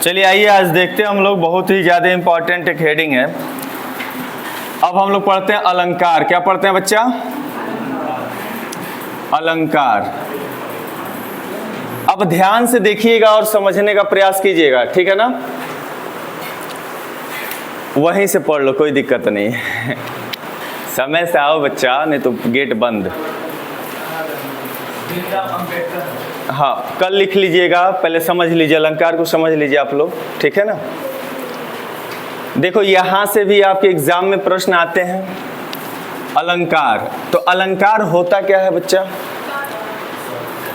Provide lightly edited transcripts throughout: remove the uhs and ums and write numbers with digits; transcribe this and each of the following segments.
चलिए आइए आज देखते हैं हम लोग, बहुत ही ज़्यादा इंपॉर्टेंट एक हेडिंग है। अब हम लोग पढ़ते हैं अलंकार। क्या पढ़ते हैं बच्चा? अलंकार। अब ध्यान से देखिएगा और समझने का प्रयास कीजिएगा, ठीक है ना? वहीं से पढ़ लो, कोई दिक्कत नहीं। समय से आओ बच्चा, नहीं तो गेट बंद। हाँ, कल लिख लीजिएगा, पहले समझ लीजिए, अलंकार को समझ लीजिए आप लोग, ठीक है ना? देखो यहां से भी आपके एग्जाम में प्रश्न आते हैं। अलंकार, तो अलंकार होता क्या है बच्चा?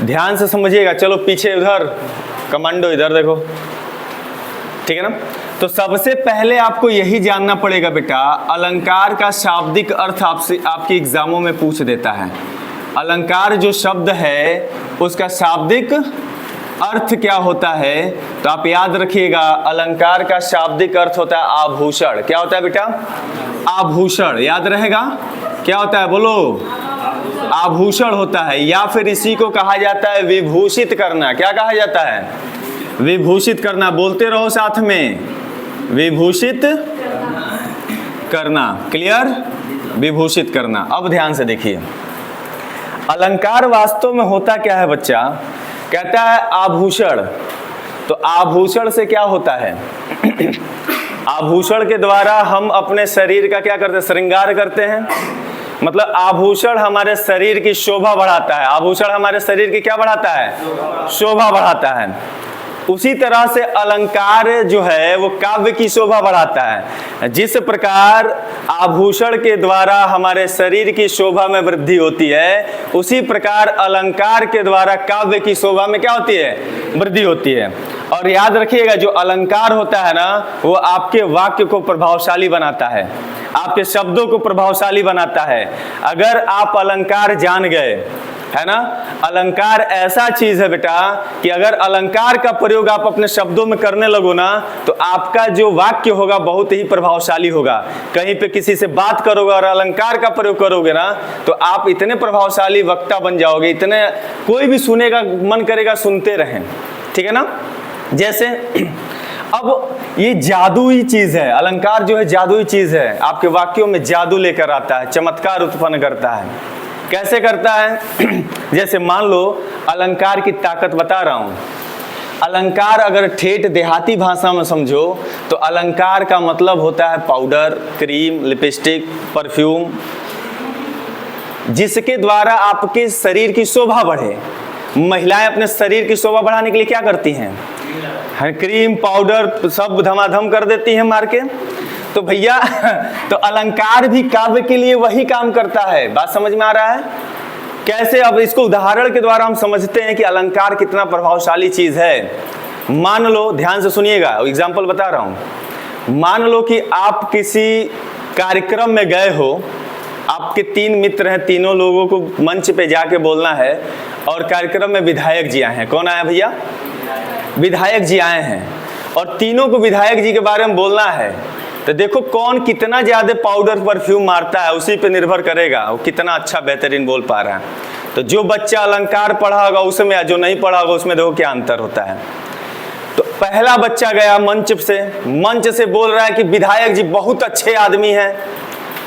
ध्यान से समझिएगा। चलो पीछे उधर कमांडो, इधर देखो, ठीक है ना? तो सबसे पहले आपको यही जानना पड़ेगा बेटा, अलंकार का शाब्दिक अर्थ आपसे आपके एग्जामों में पूछ देता है। अलंकार जो शब्द है उसका शाब्दिक अर्थ क्या होता है? तो आप याद रखिएगा, अलंकार का शाब्दिक अर्थ होता है आभूषण। क्या होता है बेटा? आभूषण। याद रहेगा, क्या होता है बोलो? आभूषण होता है, या फिर इसी को कहा जाता है विभूषित करना। क्या कहा जाता है? विभूषित करना। बोलते रहो साथ में, विभूषित करना। क्लियर? विभूषित करना। अब ध्यान से देखिए, अलंकार वास्तव में होता क्या है बच्चा? कहता है आभूषण। तो आभूषण से क्या होता है? आभूषण के द्वारा हम अपने शरीर का क्या करते हैं? श्रृंगार करते हैं। मतलब आभूषण हमारे शरीर की शोभा बढ़ाता है। आभूषण हमारे शरीर की क्या बढ़ाता है? शोभा बढ़ाता है। उसी तरह से अलंकार जो है वो काव्य की शोभा बढ़ाता है। जिस प्रकार आभूषण के द्वारा हमारे शरीर की शोभा में वृद्धि होती है, उसी प्रकार अलंकार के द्वारा काव्य की शोभा में क्या होती है? वृद्धि होती है। और याद रखिएगा, जो अलंकार होता है ना, वो आपके वाक्य को प्रभावशाली बनाता है, आपके शब्दों को प्रभावशाली बनाता है। अगर आप अलंकार जान गए, है ना? अलंकार ऐसा चीज है बेटा कि अगर अलंकार का प्रयोग आप अपने शब्दों में करने लगो ना, तो आपका जो वाक्य होगा बहुत ही प्रभावशाली होगा। कहीं पे किसी से बात करोगे और अलंकार का प्रयोग करोगे ना, तो आप इतने प्रभावशाली वक्ता बन जाओगे, इतने कोई भी सुनेगा, मन करेगा सुनते रहें, ठीक है ना? जैसे अब ये जादुई चीज है, अलंकार जो है जादुई चीज है। आपके वाक्यों में जादू लेकर आता है, चमत्कार उत्पन्न करता है। कैसे करता है? जैसे मान लो अलंकार की ताकत बता रहा हूं। अलंकार अगर ठेठ देहाती भाषा में समझो तो अलंकार का मतलब होता है पाउडर, क्रीम, लिपस्टिक, परफ्यूम, जिसके द्वारा आपके शरीर की शोभा बढ़े। महिलाएं अपने शरीर की शोभा बढ़ाने के लिए क्या करती हैं? क्रीम, पाउडर सब धमाधम कर देती हैं मार के। तो भैया तो अलंकार भी काव्य के लिए वही काम करता है। बात समझ में आ रहा है? कैसे? अब इसको उदाहरण के द्वारा हम समझते हैं कि अलंकार कितना प्रभावशाली चीज है। मान लो, ध्यान से सुनिएगा, एग्जाम्पल बता रहा हूं। मान लो कि आप किसी कार्यक्रम में गए हो, आपके 3 मित्र हैं, तीनों लोगों को मंच पे जाके बोलना है, और कार्यक्रम में विधायक जी आए हैं। कौन आया भैया? विधायक जी आए हैं, और तीनों को विधायक जी के बारे में बोलना है। तो देखो कौन कितना ज्यादा पाउडर परफ्यूम मारता है, उसी पे निर्भर करेगा वो कितना अच्छा बेहतरीन बोल पा रहा है। तो जो बच्चा अलंकार पढ़ा होगा उसमें, या जो नहीं पढ़ा होगा उसमें, देखो क्या अंतर होता है। तो पहला बच्चा गया मंच से बोल रहा है कि विधायक जी बहुत अच्छे आदमी हैं।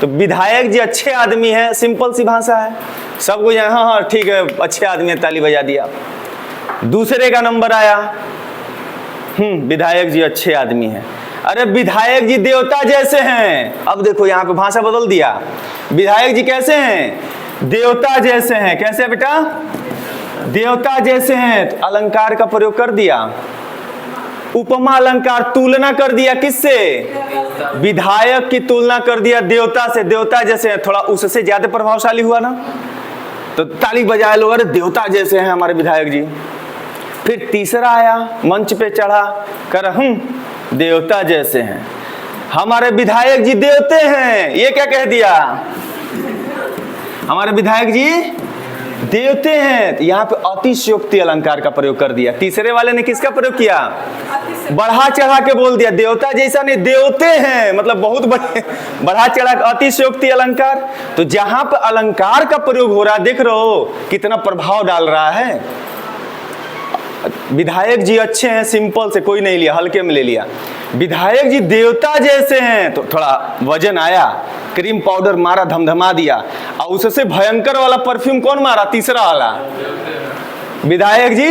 तो विधायक जी अच्छे आदमी हैं, सिंपल सी भाषा है, सबको हाँ हाँ ठीक है अच्छे आदमी है, ताली बजा दिया। दूसरे का नंबर आया, विधायक जी अच्छे आदमी हैं। अरे विधायक जी देवता जैसे हैं। अब देखो यहाँ पे भाषा बदल दिया। विधायक जी कैसे हैं? देवता जैसे हैं। कैसे बेटा? देवता जैसे हैं। तो अलंकार का प्रयोग कर दिया, उपमा अलंकार, तुलना कर दिया। किससे? विधायक की तुलना कर दिया देवता से। देवता जैसे हैं, थोड़ा उससे ज्यादा प्रभावशाली हुआ ना? तो ताली बजाए लोग, अरे देवता जैसे हैं हमारे विधायक जी। फिर तीसरा आया, मंच पे चढ़ा, कर देवता जैसे हैं हमारे विधायक जी, देवते हैं। ये क्या कह दिया? हमारे विधायक जी देवते हैं। यहाँ पे अतिशयोक्ति अलंकार का प्रयोग कर दिया। तीसरे वाले ने किसका प्रयोग किया? बढ़ा चढ़ा के बोल दिया, देवता जैसा नहीं, देवते हैं, मतलब बहुत बड़े, बढ़ा चढ़ा के अतिशयोक्ति अलंकार। तो जहां पे अलंकार का प्रयोग हो रहा है, देख रहे हो कितना प्रभाव डाल रहा है। विधायक जी अच्छे हैं, सिंपल से कोई नहीं लिया, हल्के में ले लिया। विधायक जी देवता जैसे हैं तो थोड़ा वजन आया, क्रीम पाउडर मारा, धमधमा दिया। और उससे भयंकर वाला परफ्यूम कौन मारा? तीसरा वाला। विधायक जी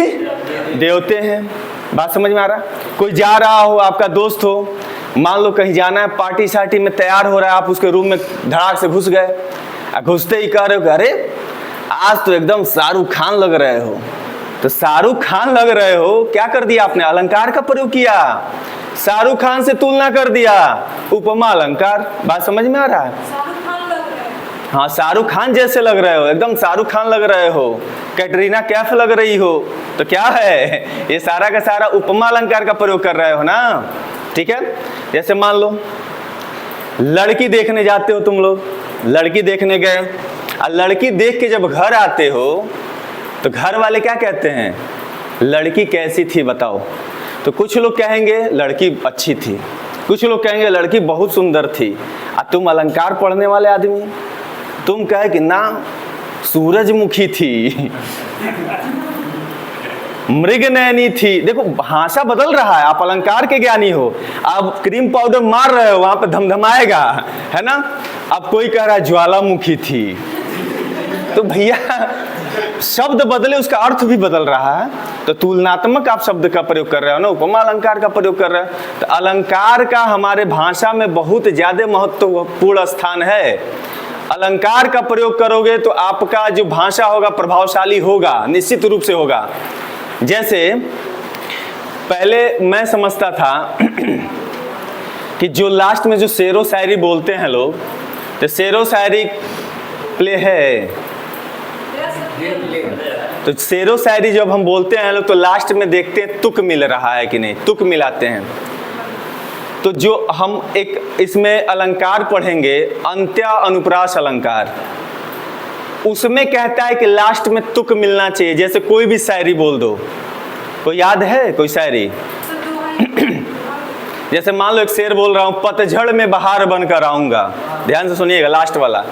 देवते हैं। बात समझ में आ रहा? कोई जा रहा हो, आपका दोस्त हो, मान लो कहीं जाना है, पार्टी शार्टी में तैयार हो रहा है, आप उसके रूम में धड़ाक से घुस गए। घुसते ही कह रहे हो, अरे आज तो एकदम शाहरुख खान लग रहे हो। तो शाहरुख खान लग रहे हो, क्या कर दिया आपने? अलंकार का प्रयोग किया, शाहरुख खान से तुलना कर दिया, उपमा अलंकार। बात समझ में आ रहा है? हाँ, शाहरुख खान जैसे लग रहे हो, एकदम शाहरुख खान लग रहे हो, कैटरीना कैफ लग रही हो। तो क्या है, ये सारा का सारा उपमा अलंकार का प्रयोग कर रहे हो ना। ठीक है, जैसे मान लो लड़की देखने जाते हो तुम लोग, लड़की देखने गए और लड़की देख के जब घर आते हो तो घर वाले क्या कहते हैं? लड़की कैसी थी बताओ? तो कुछ लोग कहेंगे लड़की अच्छी थी, कुछ लोग कहेंगे लड़की बहुत सुंदर थी। और तुम अलंकार पढ़ने वाले आदमी, तुम कहे कि ना सूरजमुखी थी, मृगनयनी थी। देखो भाषा बदल रहा है, आप अलंकार के ज्ञानी हो, आप क्रीम पाउडर मार रहे हो, वहां पे धमधमाएगा, है ना। अब कोई कह रहा है ज्वालामुखी थी। तो भैया शब्द बदले, उसका अर्थ भी बदल रहा है। तो तुलनात्मक आप शब्द का प्रयोग कर रहे हो ना, उपमा अलंकार का प्रयोग कर रहे हो। तो अलंकार का हमारे भाषा में बहुत ज्यादा महत्वपूर्ण स्थान है। अलंकार का प्रयोग करोगे तो आपका जो भाषा होगा प्रभावशाली होगा, निश्चित रूप से होगा। जैसे पहले मैं समझता था कि जो लास्ट में जो शेरो शायरी बोलते हैं लोग, तो शेरो शायरी प्ले है, तो शेरो शायरी जब हम बोलते हैं लोग तो लास्ट में देखते हैं तुक मिल रहा है कि नहीं, तुक मिलाते हैं। तो जो हम एक इसमें अलंकार पढ़ेंगे, अंत्य अनुप्रास अलंकार, उसमें कहता है कि लास्ट में तुक मिलना चाहिए। जैसे कोई भी शायरी बोल दो, कोई याद है कोई शायरी? जैसे मान लो एक शेर बोल रहा हूं, पतझड़ में बहार बनकर आऊंगा, ध्यान से सुनिएगा लास्ट वाला,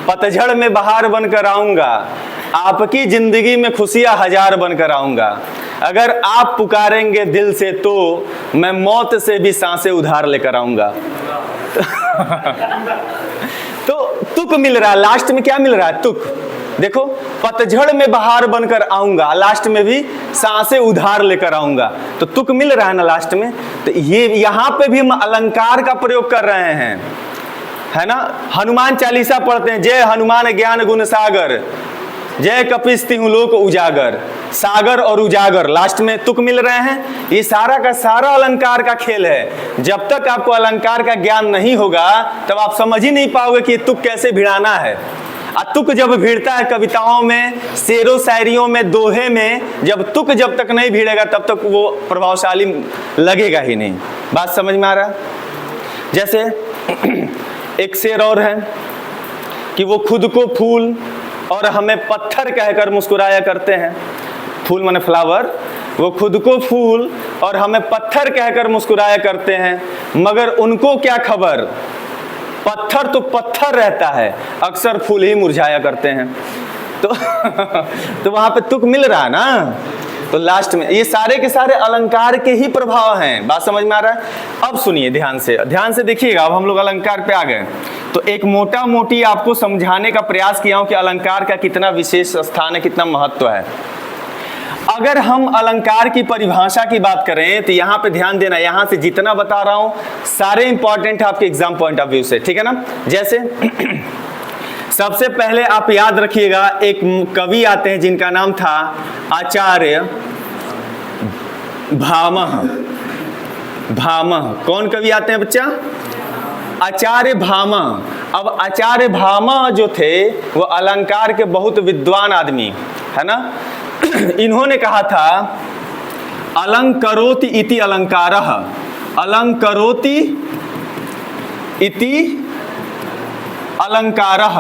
पतझड़ में बहार बनकर आऊंगा, आपकी जिंदगी में खुशियां हजार बनकर आऊंगा, अगर आप पुकारेंगे दिल से तो मैं मौत से भी सांसें उधार लेकर आऊंगा। तो तुक मिल रहा है, लास्ट में क्या मिल रहा है? तुक। देखो, पतझड़ में बहार बनकर आऊंगा, लास्ट में भी सांसें उधार लेकर आऊंगा, तो तुक मिल रहा है ना लास्ट में। तो ये यहाँ पे भी हम अलंकार का प्रयोग कर रहे हैं, है ना। हनुमान चालीसा पढ़ते हैं, जय हनुमान ज्ञान गुण सागर, जय कपीस तिहु लोक उजागर, सागर और उजागर लास्ट में तुक मिल रहे हैं। ये सारा का सारा अलंकार का खेल है। जब तक आपको अलंकार का ज्ञान नहीं होगा तब आप समझ ही नहीं पाओगे कि तुक कैसे भिड़ाना है। तुक जब भिड़ता है कविताओं में, शेरों शायरियों में, दोहे में, जब तुक जब तक नहीं भिड़ेगा तब तक वो प्रभावशाली लगेगा ही नहीं। बात समझ में आ रहा है? जैसे एक शेर और है कि वो खुद को फूल और हमें पत्थर कहकर मुस्कुराया करते हैं। फूल माने फ्लावर, वो खुद को फूल और हमें पत्थर कहकर मुस्कुराया करते हैं, मगर उनको क्या खबर, पत्थर तो पत्थर रहता है, अक्सर फूल ही मुरझाया करते हैं। तो वहां पे तुक मिल रहा है ना। तो लास्ट में ये सारे के सारे अलंकार के ही प्रभाव हैं। बात समझ में आ रहा है? अब सुनिए ध्यान से देखिएगा। अब हम लोग अलंकार पे आ गए, तो एक मोटा मोटी आपको समझाने का प्रयास किया हूं कि अलंकार का कितना विशेष स्थान है, कितना महत्व है। अगर हम अलंकार की परिभाषा की बात करें तो यहाँ पे ध्यान देना, यहाँ से जितना बता रहा हूं सारे इंपॉर्टेंट है आपके एग्जाम पॉइंट ऑफ व्यू से, ठीक है ना। जैसे सबसे पहले आप याद रखिएगा, एक कवि आते हैं जिनका नाम था आचार्य भामह। कौन कवि आते हैं बच्चा? आचार्य भामह। अब आचार्य भामह जो थे वो अलंकार के बहुत विद्वान आदमी है ना। इन्होंने कहा था अलंकरोति इति अलंकारः, अलंकरोति इति अलंकारः।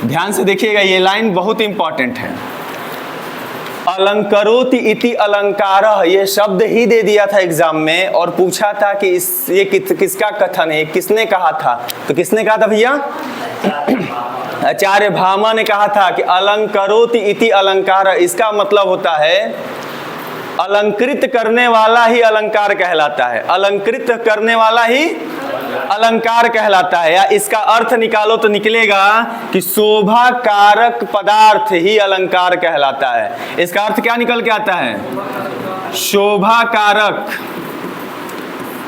ध्यान से देखिएगा, ये लाइन बहुत इंपॉर्टेंट है। अलंकरोति इति अलंकारः ये शब्द ही दे दिया था एग्जाम में और पूछा था कि ये किसका कथन है, किसने कहा था? तो किसने कहा था भैया? आचार्य भामा ने कहा था कि अलंकरोति इति अलंकारः, इसका मतलब होता है अलंकृत करने वाला ही अलंकार कहलाता है। अलंकृत करने वाला ही अलंकार कहलाता है। या इसका अर्थ निकालो तो निकलेगा कि शोभा कारक पदार्थ ही अलंकार कहलाता है। इसका अर्थ क्या निकल के आता है? शोभा कारक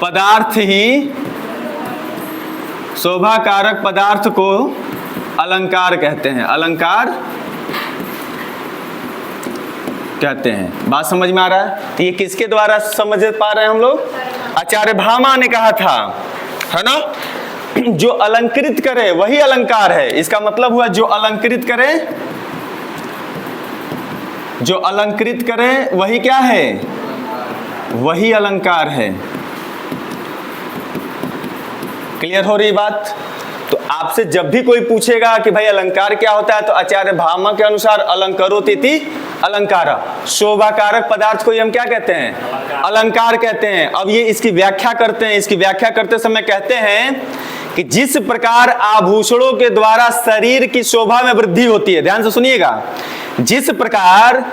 पदार्थ ही, शोभा कारक पदार्थ को अलंकार कहते हैं, अलंकार कहते हैं। बात समझ में आ रहा है? तो ये किसके द्वारा समझ पा रहे हैं हम लोग? आचार्य भामा ने कहा था, है ना, जो अलंकृत करे वही अलंकार है। इसका मतलब हुआ जो अलंकृत करे, जो अलंकृत करे वही क्या है? वही अलंकार है। क्लियर हो रही बात? तो आपसे जब भी कोई पूछेगा कि भाई अलंकार क्या होता है, तो आचार्य भामा के अनुसार अलंकरोति इति अलंकार, शोभाकारक पदार्थ को हम क्या कहते हैं? अलंकार कहते हैं। अब ये इसकी व्याख्या करते हैं। इसकी व्याख्या करते समय कहते हैं कि जिस प्रकार आभूषणों के द्वारा शरीर की शोभा में वृद्धि होती है, ध्यान से सुनिएगा, जिस प्रकार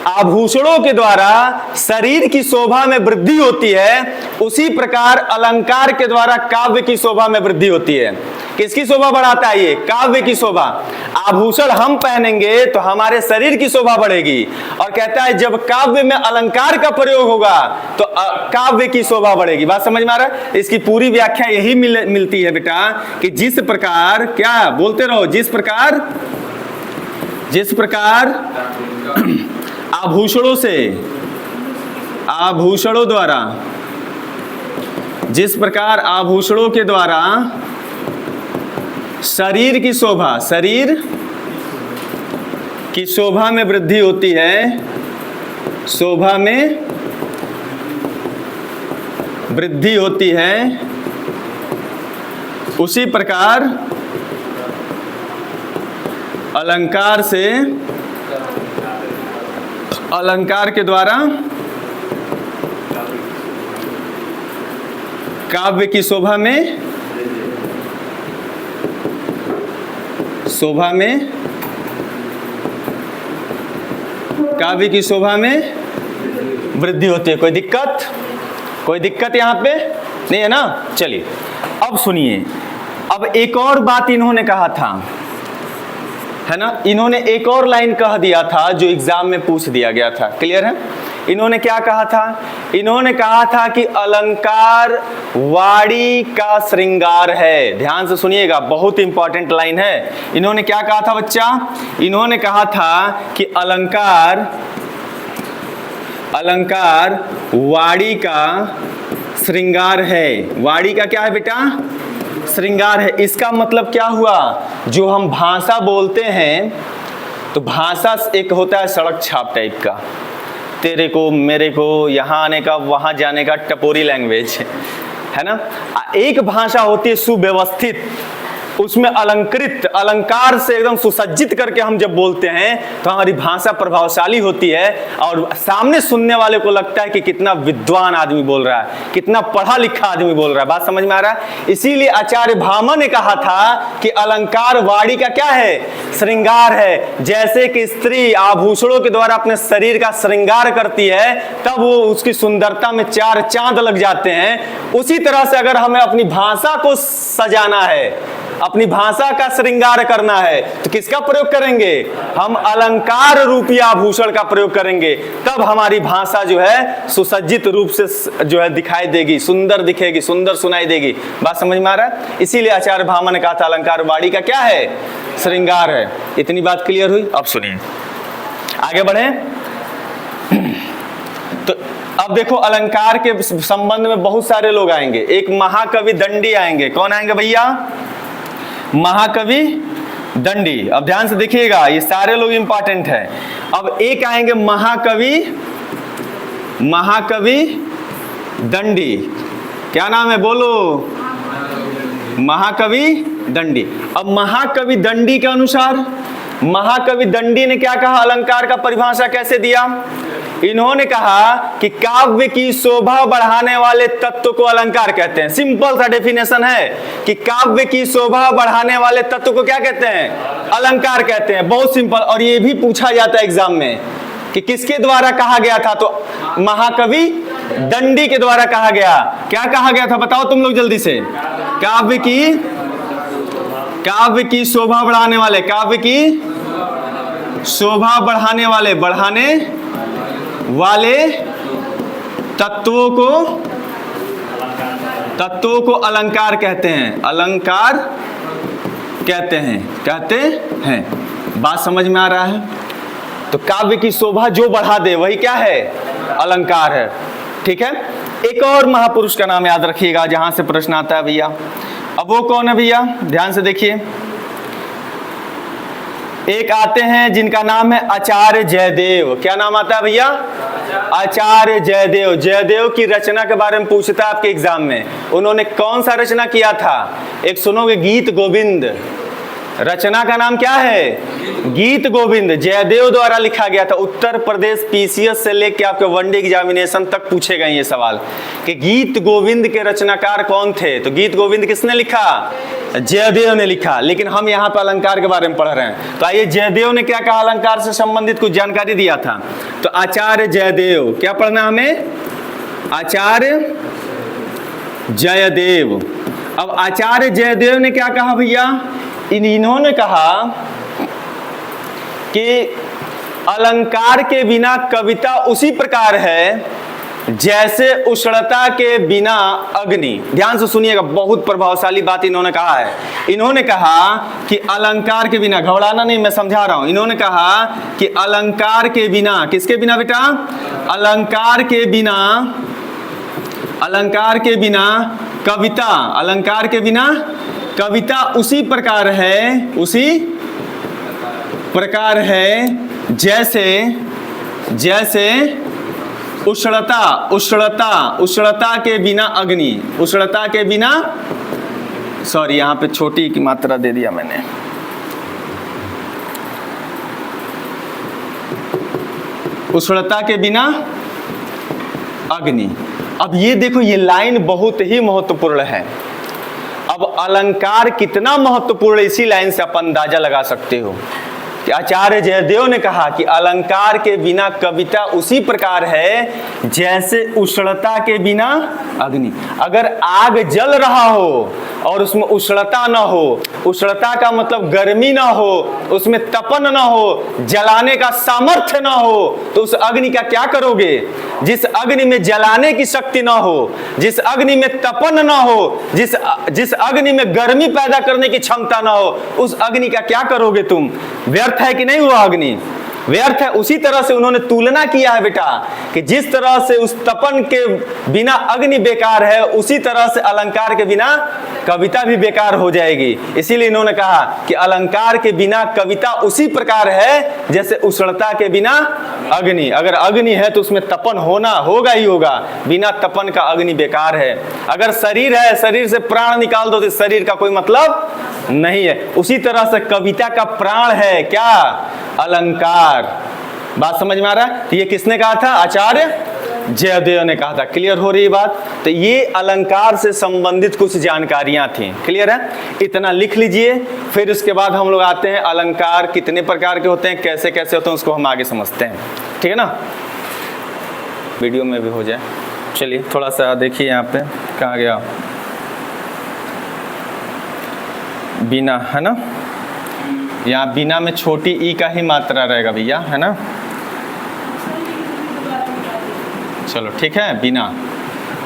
आभूषणों के द्वारा शरीर की शोभा में वृद्धि होती है, उसी प्रकार अलंकार के द्वारा काव्य की शोभा में वृद्धि होती है। किसकी शोभा बढ़ाता है ये? काव्य की शोभा। आभूषण हम पहनेंगे तो हमारे शरीर की शोभा बढ़ेगी, और कहता है जब काव्य में अलंकार का प्रयोग होगा तो काव्य की शोभा बढ़ेगी। बात समझ में आ रहा है? इसकी पूरी व्याख्या यही मिलती है बेटा कि जिस प्रकार, क्या बोलते रहो, जिस प्रकार आभूषणों से, आभूषणों द्वारा, जिस प्रकार आभूषणों के द्वारा शरीर की शोभा, शरीर की शोभा में वृद्धि होती है, शोभा में वृद्धि होती है, उसी प्रकार अलंकार से, अलंकार के द्वारा काव्य की शोभा में, शोभा में, काव्य की शोभा में वृद्धि होती है। कोई दिक्कत? कोई दिक्कत यहां पे नहीं है ना? चलिए अब सुनिए। अब एक और बात इन्होंने कहा था, है ना, इन्होंने एक और लाइन कह दिया था जो एग्जाम में पूछ दिया गया था। क्लियर है? इन्होंने क्या कहा था? इन्होंने कहा था कि अलंकार वाणी का श्रृंगार है। ध्यान से सुनिएगा, बहुत इंपॉर्टेंट लाइन है। इन्होंने क्या कहा था बच्चा? इन्होंने कहा था कि अलंकार, अलंकार वाणी का श्रृंगार है। वाणी का क्या है बेटा? श्रृंगार है। इसका मतलब क्या हुआ? जो हम भाषा बोलते हैं, तो भाषा एक होता है सड़क छाप टाइप का, तेरे को मेरे को, यहाँ आने का वहाँ जाने का, टपोरी लैंग्वेज, है ना। एक भाषा होती है सुव्यवस्थित, उसमें अलंकृत, अलंकार से एकदम सुसज्जित करके हम जब बोलते हैं तो हमारी भाषा प्रभावशाली होती है और सामने सुनने वाले को लगता है कि कितना विद्वान आदमी बोल रहा है, कितना पढ़ा लिखा आदमी बोल रहा है। बात समझ में आ रहा है? इसीलिए आचार्य भामा ने कहा था कि अलंकार वाणी का क्या है? श्रृंगार है। जैसे कि स्त्री आभूषणों के द्वारा अपने शरीर का श्रृंगार करती है, तब वो उसकी सुंदरता में चार चांद लग जाते हैं। उसी तरह से अगर हमें अपनी भाषा को सजाना है, अपनी भाषा का श्रृंगार करना है, तो किसका प्रयोग करेंगे? हम अलंकार रूपी आभूषण का प्रयोग करेंगे, तब हमारी भाषा जो है सुसज्जित रूप से जो है दिखाई देगी, सुंदर दिखेगी, सुंदर सुनाई देगी। बात समझ में आ रहा है? इसीलिए आचार्य भामा ने कहा था अलंकार वाणी का क्या है? श्रृंगार है। इतनी बात क्लियर हुई? अब सुनिए, आगे बढ़े। तो अब देखो, अलंकार के संबंध में बहुत सारे लोग आएंगे। एक महाकवि दंडी आएंगे। कौन आएंगे भैया? महाकवि दंडी। अब ध्यान से देखिएगा, ये सारे लोग इंपॉर्टेंट है। अब एक आएंगे महाकवि, महाकवि दंडी। क्या नाम है? बोलो। महाकवि दंडी। अब महाकवि दंडी के अनुसार महाकवि दंडी ने क्या कहा, अलंकार का परिभाषा कैसे दिया? इन्होंने कहा कि काव्य की शोभा बढ़ाने वाले तत्व को अलंकार कहते हैं। सिंपल सा डेफिनेशन है कि काव्य की शोभा बढ़ाने वाले तत्व को क्या कहते हैं? अलंकार कहते हैं। बहुत सिंपल। और ये भी पूछा जाता है एग्जाम में कि किसके द्वारा कहा गया था, तो महाकवि दंडी के द्वारा कहा गया। क्या कहा गया था बताओ तुम लोग जल्दी से? काव्य की शोभा बढ़ाने वाले, काव्य की शोभा बढ़ाने वाले तत्वों को अलंकार कहते हैं। अलंकार कहते हैं। बात समझ में आ रहा है? तो काव्य की शोभा जो बढ़ा दे वही क्या है? अलंकार है। ठीक है। एक और महापुरुष का नाम याद रखिएगा जहां से प्रश्न आता है भैया। अब वो कौन है भैया? ध्यान से देखिए। एक आते हैं जिनका नाम है आचार्य जयदेव। क्या नाम आता है भैया? आचार्य जयदेव। जयदेव की रचना के बारे में पूछता है आपके एग्जाम में। उन्होंने कौन सा रचना किया था? एक सुनोगे, गीत गोविंद। रचना का नाम क्या है? गीत गोविंद। जयदेव द्वारा लिखा गया था। उत्तर प्रदेश पीसीएस से लेके आपके वनडे एग्जामिनेशन तक पूछे गए ये सवाल कि गीत गोविंद के रचनाकार कौन थे। तो गीत गोविंद किसने लिखा? जयदेव ने लिखा। लेकिन हम यहाँ पर अलंकार के बारे में पढ़ रहे हैं। तो आइए, जयदेव ने क्या कहा? अलंकार से संबंधित कुछ जानकारी दिया था। तो आचार्य जयदेव, क्या पढ़ना हमें? आचार्य जयदेव। अब आचार्य जयदेव ने क्या कहा भैया? इन्होंने कहा कि अलंकार के बिना कविता उसी प्रकार है जैसे उष्णता के बिना अग्नि। ध्यान से सुनिएगा, बहुत प्रभावशाली बात इन्होंने कहा है। इन्होंने कहा कि अलंकार के बिना, घबराना नहीं, मैं समझा रहा हूं। इन्होंने कहा कि अलंकार के बिना, किसके बिना बेटा? अलंकार के बिना कविता उसी प्रकार है जैसे उष्णता के बिना अग्नि। उष्णता के बिना, सॉरी यहां पे छोटी की मात्रा दे दिया मैंने। उष्णता के बिना अग्नि। अब ये देखो, ये लाइन बहुत ही महत्वपूर्ण है। अब अलंकार कितना महत्वपूर्ण है इसी लाइन से अपन अंदाजा लगा सकते हो कि आचार्य जयदेव ने कहा कि अलंकार के बिना कविता उसी प्रकार है जैसे उष्णता के बिना अग्नि। अगर आग जल रहा हो और उसमें उष्णता न हो, उष्णता का मतलब गर्मी ना हो, उसमें तपन ना हो, जलाने का सामर्थ्य ना हो, तो उस अग्नि का क्या करोगे? जिस अग्नि में जलाने की शक्ति ना हो, जिस अग्नि में तपन ना हो, जिस अग्नि में गर्मी पैदा करने की क्षमता ना हो, उस अग्नि का क्या करोगे तुम? व्यर्थ है कि नहीं हुआ अग्नि? व्यर्थ है। उसी तरह से उन्होंने तुलना किया है बेटा कि जिस तरह से उस तपन के बिना अग्नि बेकार है, उसी तरह से अलंकार के बिना कविता भी बेकार हो जाएगी। इसीलिए इन्होंने कहा कि अलंकार के बिना कविता उसी प्रकार है जैसे उष्णता के बिना अग्नि। अगर अग्नि है तो उसमें तपन होगा ही होगा, बिना तपन का अग्नि बेकार है। अगर शरीर है, शरीर से प्राण निकाल दो तो शरीर का कोई मतलब नहीं है। उसी तरह से कविता का प्राण है क्या? अलंकार। बात समझ में आ रहा है? तो ये किसने कहा था? आचार्य जयदेव ने कहा था। क्लियर हो रही बात? तो ये अलंकार से संबंधित कुछ जानकारियां थी। क्लियर है? इतना लिख लीजिए। फिर उसके बाद हम लोग आते हैं अलंकार कितने प्रकार के होते हैं, कैसे कैसे होते हैं, उसको हम आगे समझते हैं। ठीक है ना? वीडियो में भी हो जाए। चलिए थोड़ा सा देखिए, यहाँ पे कहाँ गया? बिना, है ना? यहाँ बिना में छोटी ई का ही मात्रा रहेगा भैया, है ना? चलो ठीक है। बिना,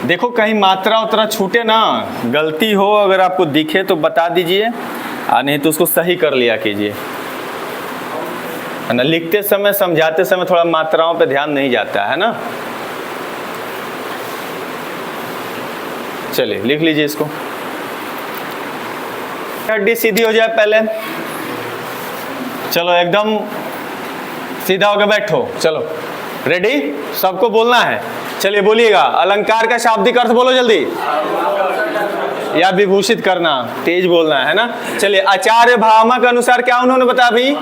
देखो कहीं मात्रा उतरा छूटे ना, गलती हो अगर आपको दिखे तो बता दीजिए, नहीं तो उसको सही कर लिया कीजिए, है ना? लिखते समय, समझाते समय थोड़ा मात्राओं पे ध्यान नहीं जाता है ना? चलिए लिख लीजिए इसको। हड्डी सीधी हो जाए पहले। चलो एकदम सीधा होकर बैठो। चलो रेडी? सबको बोलना है। चलिए बोलिएगा। अलंकार का शाब्दिक अर्थ बोलो जल्दी। या विभूषित करना, तेज बोलना है ना। चलिए, आचार्य भामा के अनुसार क्या उन्होंने बताया भाई?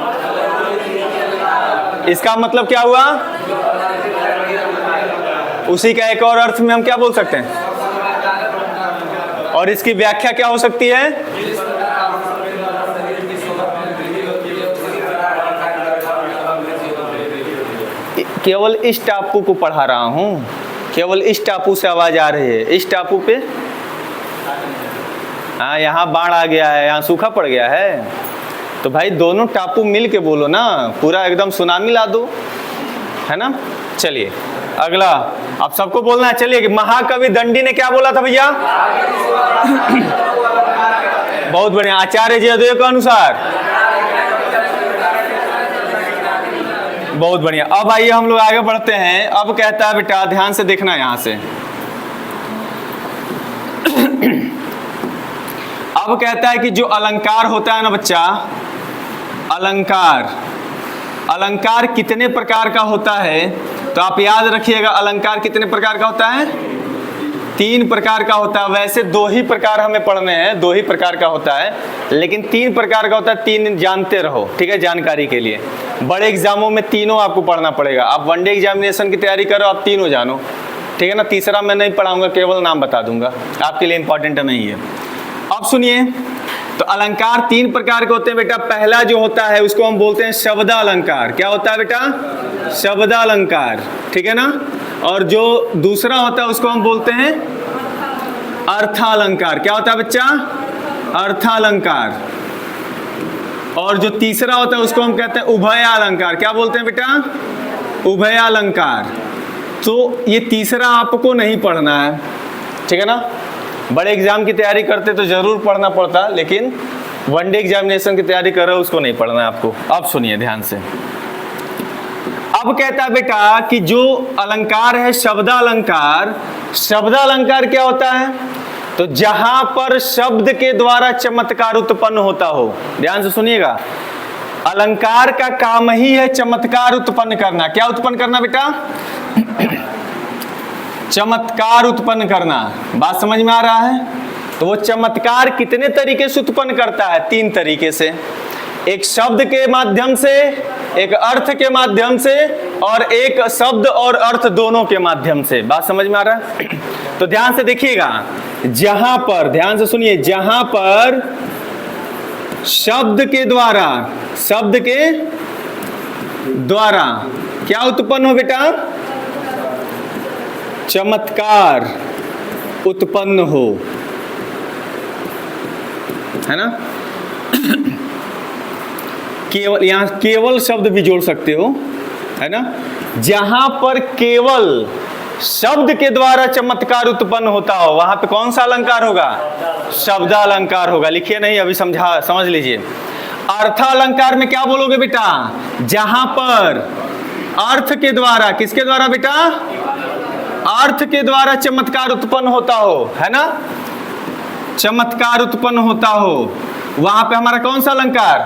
इसका मतलब क्या हुआ? उसी का एक और अर्थ में हम क्या बोल सकते हैं? और इसकी व्याख्या क्या हो सकती है? केवल इस टापू को पढ़ा रहा हूं, केवल इस टापू से आवाज आ रही है। इस टापू पे हाँ, यहाँ बाढ़ आ गया है, यहाँ सूखा पड़ गया है, तो भाई दोनों टापू मिल के बोलो ना, पूरा एकदम सुनामी ला दो, है ना। चलिए अगला, अब सबको बोलना है। चलिए, महाकवि दंडी ने क्या बोला था भैया? बहुत बढ़िया, आचार्य जयदेव के अनुसार। बहुत बढ़िया। अब आइए हम लोग आगे बढ़ते हैं। अब कहता है बेटा, ध्यान से देखना यहां से। अब कहता है कि जो अलंकार होता है ना बच्चा, अलंकार, अलंकार कितने प्रकार का होता है? तो आप याद रखिएगा, अलंकार कितने प्रकार का होता है? 3 प्रकार का होता है। वैसे 2 ही प्रकार हमें पढ़ने हैं, 2 ही प्रकार का होता है, लेकिन 3 प्रकार का होता है। 3 जानते रहो, ठीक है, जानकारी के लिए। बड़े एग्जामों में तीनों आपको पढ़ना पड़ेगा। आप वनडे एग्जामिनेशन की तैयारी करो, आप तीनों जानो, ठीक है ना। तीसरा मैं नहीं पढ़ाऊंगा, केवल नाम बता दूंगा, आपके लिए इंपॉर्टेंट नहीं है। अब सुनिए, तो अलंकार 3 प्रकार के होते हैं बेटा। पहला जो होता है उसको हम बोलते हैं शब्दालंकार। क्या होता है बेटा? शब्दालंकार, ठीक है ना। और जो दूसरा होता है उसको हम बोलते हैं अर्थालंकार। क्या होता है बच्चा? अर्थालंकार। और जो तीसरा होता है उसको हम कहते हैं उभयालंकार। क्या बोलते हैं बेटा? उभयालंकार। तो ये तीसरा आपको नहीं पढ़ना है, ठीक है ना। बड़े एग्जाम की तैयारी करते तो जरूर पढ़ना पड़ता, लेकिन वनडे एग्जामिनेशन की तैयारी कर रहे हो उसको नहीं पढ़ना है आपको। अब सुनिए ध्यान से। अब कहता है बेटा कि जो अलंकार है शब्दालंकार, शब्दालंकार क्या होता है? तो जहां पर शब्द के द्वारा चमत्कार उत्पन्न होता हो। ध्यान से सुनिएगा, अलंकार का काम ही है चमत्कार उत्पन्न करना। क्या उत्पन्न करना बेटा? चमत्कार उत्पन्न करना। बात समझ में आ रहा है? तो वो चमत्कार कितने तरीके से उत्पन्न करता है? 3 तरीके से। एक शब्द के माध्यम से, एक अर्थ के माध्यम से, और एक शब्द और अर्थ दोनों के माध्यम से। बात समझ में आ रहा है? तो ध्यान से देखिएगा, जहां पर, ध्यान से सुनिए, जहां पर शब्द के द्वारा, शब्द के द्वारा क्या उत्पन्न हो बेटा? चमत्कार उत्पन्न हो, है ना। केवल, यहां केवल शब्द भी जोड़ सकते हो, है ना। जहां पर केवल शब्द के द्वारा चमत्कार उत्पन्न होता हो, वहां पे कौन सा अलंकार होगा? शब्दालंकार होगा। लिखिए नहीं, अभी समझ लीजिए। अर्थालंकार में क्या बोलोगे बेटा? जहां पर अर्थ के द्वारा, किसके द्वारा बेटा? अर्थ के द्वारा चमत्कार उत्पन्न होता हो, है ना, चमत्कार उत्पन्न होता हो, वहां पे हमारा कौन सा अलंकार?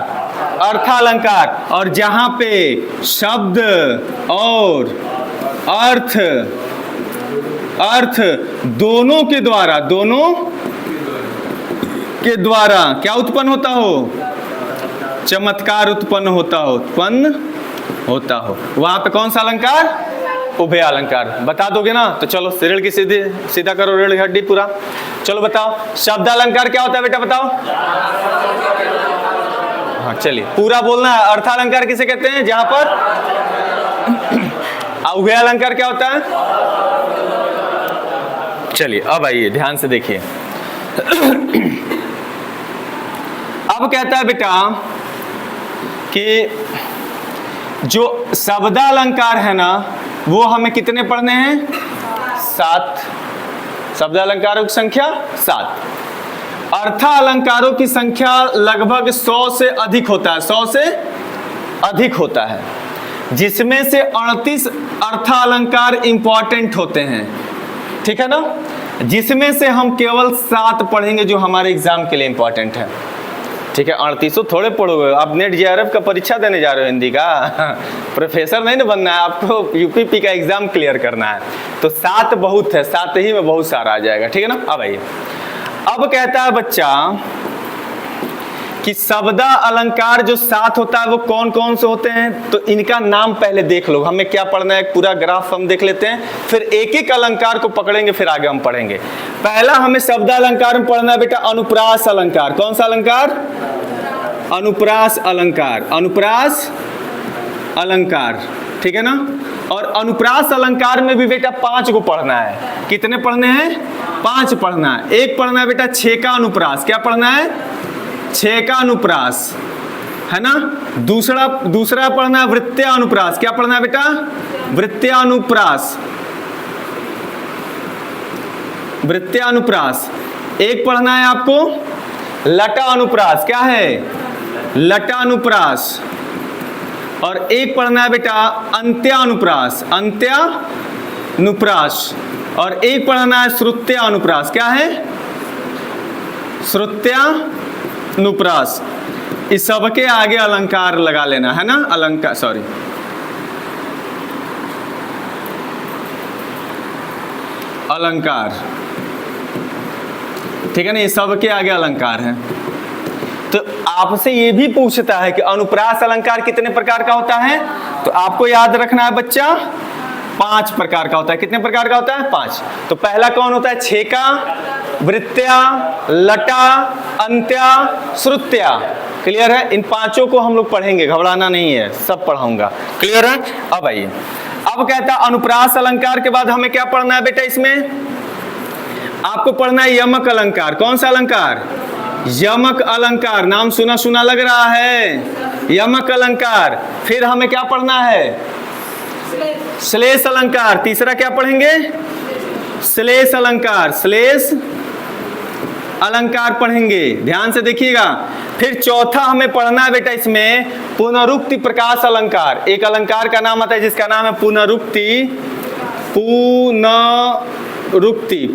अर्थालंकार। और जहां पे शब्द और अर्थ दोनों के द्वारा, दोनों के द्वारा क्या उत्पन्न होता हो? चमत्कार उत्पन्न होता हो, वहां पे कौन सा अलंकार? उभय अलंकार। बता दोगे ना? तो चलो रीढ़ की सीधा करो, रीढ़ की हड्डी पूरा। चलो बताओ, शब्दालंकार क्या होता है बेटा? बताओ। हाँ चलिए, पूरा बोलना है। अर्थालंकार किसे कहते हैं? जहां पर। उभय अलंकार क्या होता है? चलिए अब आइए ध्यान से देखिए। अब कहता है बेटा कि जो शब्दालंकार है ना, वो हमें कितने पढ़ने हैं? 7। शब्दालंकारों की संख्या 7। अर्थालंकारों की संख्या लगभग 100 से अधिक होता है, 100 से अधिक होता है, जिसमें से 38 अर्थालंकार इंपॉर्टेंट होते हैं, ठीक है ना। जिसमें से हम केवल 7 पढ़ेंगे जो हमारे एग्जाम के लिए इंपॉर्टेंट है, ठीक है। 38 थोड़े पढ़ोगे, आप नेट जेआरएफ का परीक्षा देने जा रहे हो, हिंदी का प्रोफेसर नहीं ना बनना है आपको, यूपीपी का एग्जाम क्लियर करना है। तो 7 बहुत है, 7 ही में बहुत सारा आ जाएगा, ठीक है ना। अब आइए, अब अब कहता है बच्चा कि शब्दा अलंकार जो 7 होता है वो कौन कौन से होते हैं, तो इनका नाम पहले देख लो। हमें क्या पढ़ना है, पूरा ग्राफ हम देख लेते हैं, फिर एक एक अलंकार को पकड़ेंगे, फिर आगे हम पढ़ेंगे। पहला हमें शब्दा अलंकार में पढ़ना है बेटा अनुप्रास अलंकार। कौन सा अलंकार? अनुप्रास अलंकार। अनुप्रास अलंकार, ठीक है ना। और अनुप्रास अलंकार में भी बेटा 5 को पढ़ना है। कितने पढ़ने हैं? 5 पढ़ना है। एक पढ़ना है बेटा छेका अनुप्रास। क्या पढ़ना है? छेका अनुप्रास, है ना। दूसरा पढ़ना है वृत्त्या अनुप्रास। क्या पढ़ना है बेटा? वृत्त्या अनुप्रास। वृत्त्या अनुप्रास। एक पढ़ना है आपको लटा अनुप्रास। क्या है? लटा अनुप्रास। और एक पढ़ना है बेटा अंत्या अनुप्रास। अंत्या अनुप्रास। और एक पढ़ना है श्रुत्या अनुप्रास। क्या है? श्रुत्या अनुप्रास। इस सबके आगे अलंकार लगा लेना है ना। अलंकार, सॉरी, अलंकार, ठीक है ना। ये सबके आगे अलंकार है। तो आपसे ये भी पूछता है कि अनुप्रास अलंकार कितने प्रकार का होता है, तो आपको याद रखना है बच्चा 5 प्रकार का होता है। कितने प्रकार का होता है? 5। तो पहला कौन होता है? छेका, वृत्त्या, लटा, अंत्या, श्रुत्या। क्लियर है? इन 5 को हम लोग पढ़ेंगे, घबराना नहीं है, सब पढ़ाऊंगा। क्लियर है? अब आइए, अब कहता है अनुप्रास अलंकार के बाद हमें क्या पढ़ना है बेटा? इसमें आपको पढ़ना है यमक अलंकार। कौन सा अलंकार? यमक अलंकार। नाम सुना सुना लग रहा है, यमक अलंकार। फिर हमें क्या पढ़ना है? श्लेष अलंकार। तीसरा क्या पढ़ेंगे? श्लेष अलंकार। श्लेष अलंकार पढ़ेंगे, ध्यान से देखिएगा। फिर चौथा हमें पढ़ना है बेटा इसमें पुनरुक्ति प्रकाश अलंकार। एक अलंकार का नाम आता है जिसका नाम है पुनरुक्ति।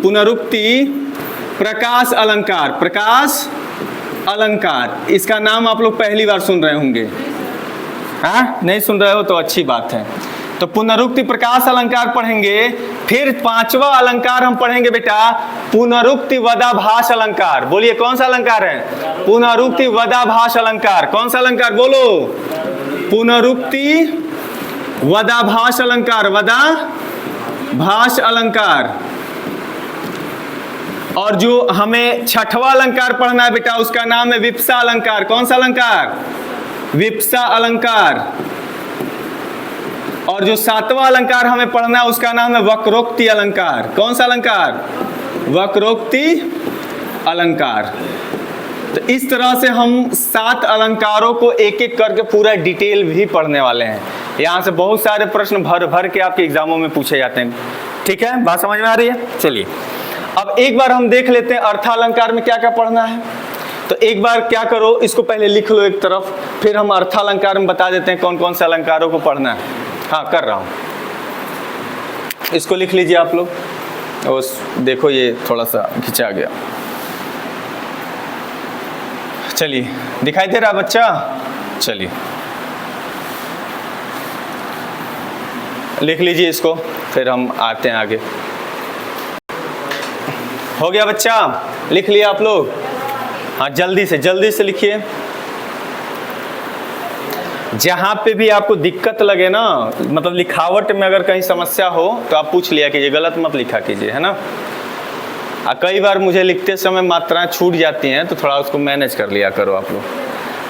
पुनरुक्ति प्रकाश अलंकार। प्रकाश अलंकार, इसका नाम आप लोग पहली बार सुन रहे होंगे। हाँ, नहीं सुन रहे हो तो अच्छी बात है। तो पुनरुक्ति प्रकाश अलंकार पढ़ेंगे। फिर 5वां अलंकार हम पढ़ेंगे बेटा पुनरुक्ति वदाभास अलंकार। बोलिए कौन सा अलंकार है? पुनरुक्ति वदाभास अलंकार। कौन सा अलंकार बोलो? पुनरुक्ति वदाभास अलंकार। वदाभास अलंकार। और जो हमें 6वां अलंकार पढ़ना है बेटा उसका नाम है विप्सा अलंकार। कौन सा अलंकार? विप्सा अलंकार। और जो 7वां अलंकार हमें पढ़ना है उसका नाम है वक्रोक्ति अलंकार। कौन सा अलंकार? वक्रोक्ति अलंकार। तो इस तरह से हम 7 अलंकारों को एक एक करके पूरा डिटेल भी पढ़ने वाले हैं। यहाँ से बहुत सारे प्रश्न भर भर के आपके एग्जामों में पूछे जाते हैं। ठीक है, बात समझ में आ रही है? चलिए अब एक बार हम देख लेते हैं अर्थालंकार में क्या क्या पढ़ना है। तो एक बार क्या करो, इसको पहले लिख लो एक तरफ, फिर हम अर्थालंकार में बता देते हैं कौन कौन से अलंकारों को पढ़ना है। हाँ, कर रहा हूँ, इसको लिख लीजिए आप लोग। और देखो ये थोड़ा सा खिंचा गया। चलिए, दिखाई दे रहा बच्चा? चलिए लिख लीजिए इसको, फिर हम आते हैं आगे। हो गया बच्चा? लिख लिया आप लोग? हाँ, जल्दी से लिखिए। जहाँ पे भी आपको दिक्कत लगे ना, मतलब लिखावट में अगर कहीं समस्या हो तो आप पूछ लिया कीजिए, गलत मत लिखा कीजिए, है ना। कई बार मुझे लिखते समय मात्राएं छूट जाती हैं तो थोड़ा उसको मैनेज कर लिया करो आप लोग,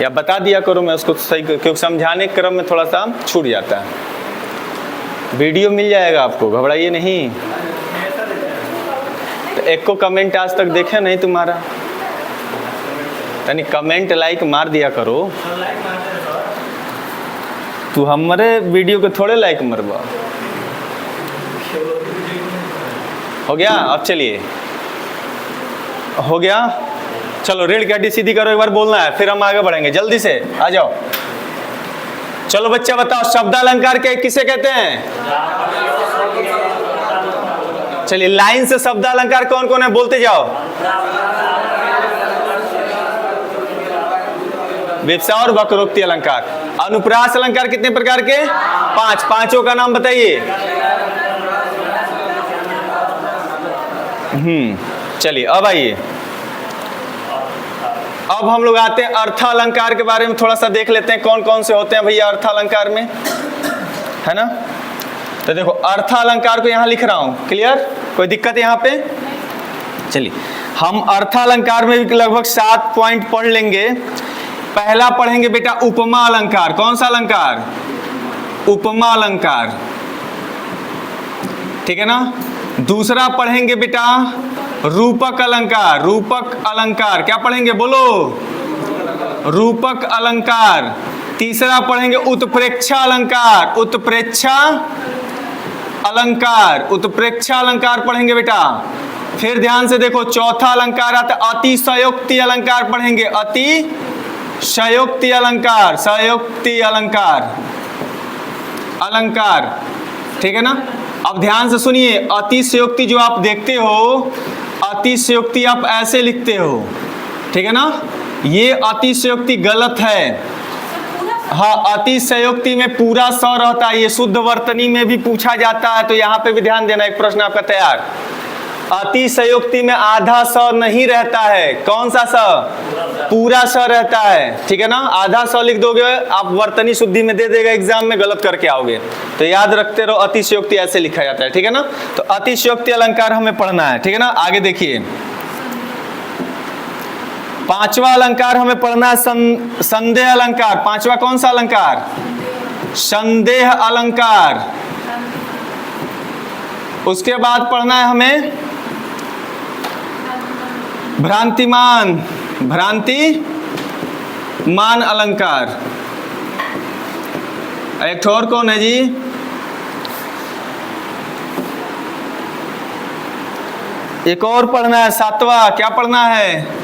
या बता दिया करो, मैं उसको सही, क्योंकि समझाने के क्रम में थोड़ा सा छूट जाता है। वीडियो मिल जाएगा आपको, घबराइए नहीं। तो एक को कमेंट आज तक देखे नहीं तुम्हारा, यानी कमेंट लाइक मार दिया करो। तू हमारे वीडियो को थोड़े लाइक मरवा। हो गया? अब चलिए, हो गया। चलो रीढ़ की हड्डी सीधी करो, एक बार बोलना है, फिर हम आगे बढ़ेंगे। जल्दी से आ जाओ। चलो बच्चा बताओ, शब्दालंकार के किसे कहते हैं? चलिए लाइन से शब्दालंकार कौन कौन है बोलते जाओ। विप्सा और वक्रोक्ति अलंकार। अनुप्रास अलंकार कितने प्रकार के? 5। पांचों का नाम बताइए। चलिए अब आइए, अब हम लोग आते हैं अर्थालंकार के बारे में थोड़ा सा देख लेते हैं, कौन कौन से होते हैं भैया अर्थालंकार में, है ना। तो देखो अर्थालंकार को यहाँ लिख रहा हूँ, क्लियर, कोई दिक्कत यहाँ पे। चलिए हम अर्थालंकार में भी लगभग 7 पॉइंट पढ़ लेंगे। पहला पढ़ेंगे बेटा उपमा अलंकार। कौन सा अलंकार? उपमा अलंकार, ठीक है ना। दूसरा पढ़ेंगे बेटा रूपक अलंकार। रूपक अलंकार क्या पढ़ेंगे बोलो? रूपक अलंकार। तीसरा पढ़ेंगे उत्प्रेक्षा अलंकार। उत्प्रेक्षा अलंकार, उत्प्रेक्षा अलंकार पढ़ेंगे बेटा। फिर ध्यान से देखो चौथा अलंकार आता है अतिशयोक्ति अलंकार पढ़ेंगे। अतिशयोक्ति अलंकार, शयोक्ति अलंकार, अलंकार, ठीक है ना। अब ध्यान से सुनिए, अतिशयोक्ति जो आप देखते हो, अतिशयोक्ति आप ऐसे लिखते हो, ठीक है ना। ये अतिशयोक्ति गलत है। हाँ, अतिशयोक्ति में पूरा स रहता है, ये शुद्ध वर्तनी में भी पूछा जाता है, तो यहाँ पे भी ध्यान देना। एक प्रश्न आपका तैयार। अतिशयोक्ति में आधा स नहीं रहता है। कौन सा स? पूरा स रहता है, ठीक है ना। आधा स लिख दोगे आप, वर्तनी शुद्धि में दे देगा एग्जाम में, गलत करके आओगे। तो याद रखते रहो अतिशयोक्ति ऐसे लिखा जाता है, ठीक है ना। तो अतिशयोक्ति अलंकार हमें पढ़ना है, ठीक है ना। आगे देखिए पांचवा अलंकार हमें पढ़ना है संदेह अलंकार। पांचवा कौन सा अलंकार? संदेह अलंकार। उसके बाद पढ़ना है हमें भ्रांतिमान, भ्रांतिमान अलंकार। एक और कौन है जी? एक और पढ़ना है, सातवां। क्या पढ़ना है?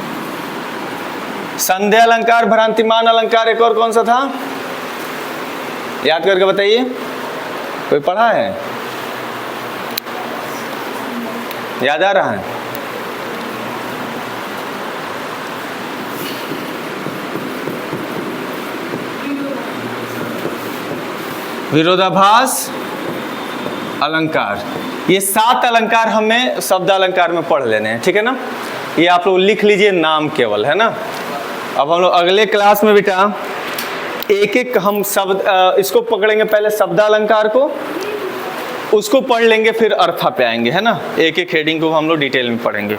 संदेह अलंकार, भ्रांतिमान अलंकार। एक और कौन सा था? याद करके बताइए, कोई पढ़ा है? याद आ रहा है? विरोधाभास अलंकार। ये 7 अलंकार हमें शब्द अलंकार में पढ़ लेने हैं, ठीक है ना। ये आप लोग लिख लीजिए नाम केवल, है ना। अब हम लोग अगले क्लास में बेटा एक एक हम शब्द इसको पकड़ेंगे, पहले शब्द अलंकार को, उसको पढ़ लेंगे, फिर अर्था पे आएंगे, है ना। एक एक हेडिंग को हम लोग डिटेल में पढ़ेंगे।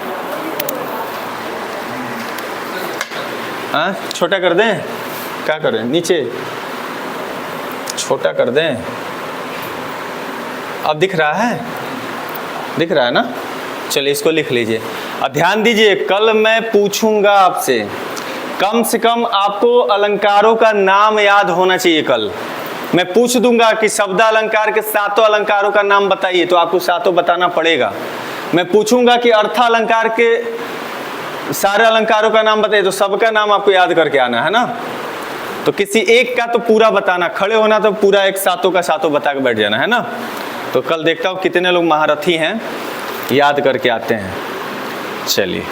हाँ, छोटा कर दें? क्या करें? नीचे छोटा कर दें। अब दिख रहा है? दिख रहा है ना। चलिए इसको लिख लीजिए। अब ध्यान दीजिए, कल मैं पूछूंगा आपसे, कम से कम आपको अलंकारों का नाम याद होना चाहिए। कल मैं पूछ दूंगा कि शब्द अलंकार के 7 अलंकारों का नाम बताइए, तो आपको 7 बताना पड़ेगा। मैं पूछूंगा कि अर्थालंकार के सारे अलंकारों का नाम बताइए, तो सबका नाम आपको याद करके आना है ना। तो किसी एक का तो पूरा बताना, खड़े होना तो पूरा एक 7 का 7 बता के बैठ जाना, है ना। तो कल देखता हूँ कितने लोग महारथी हैं, याद करके आते हैं। चलिए।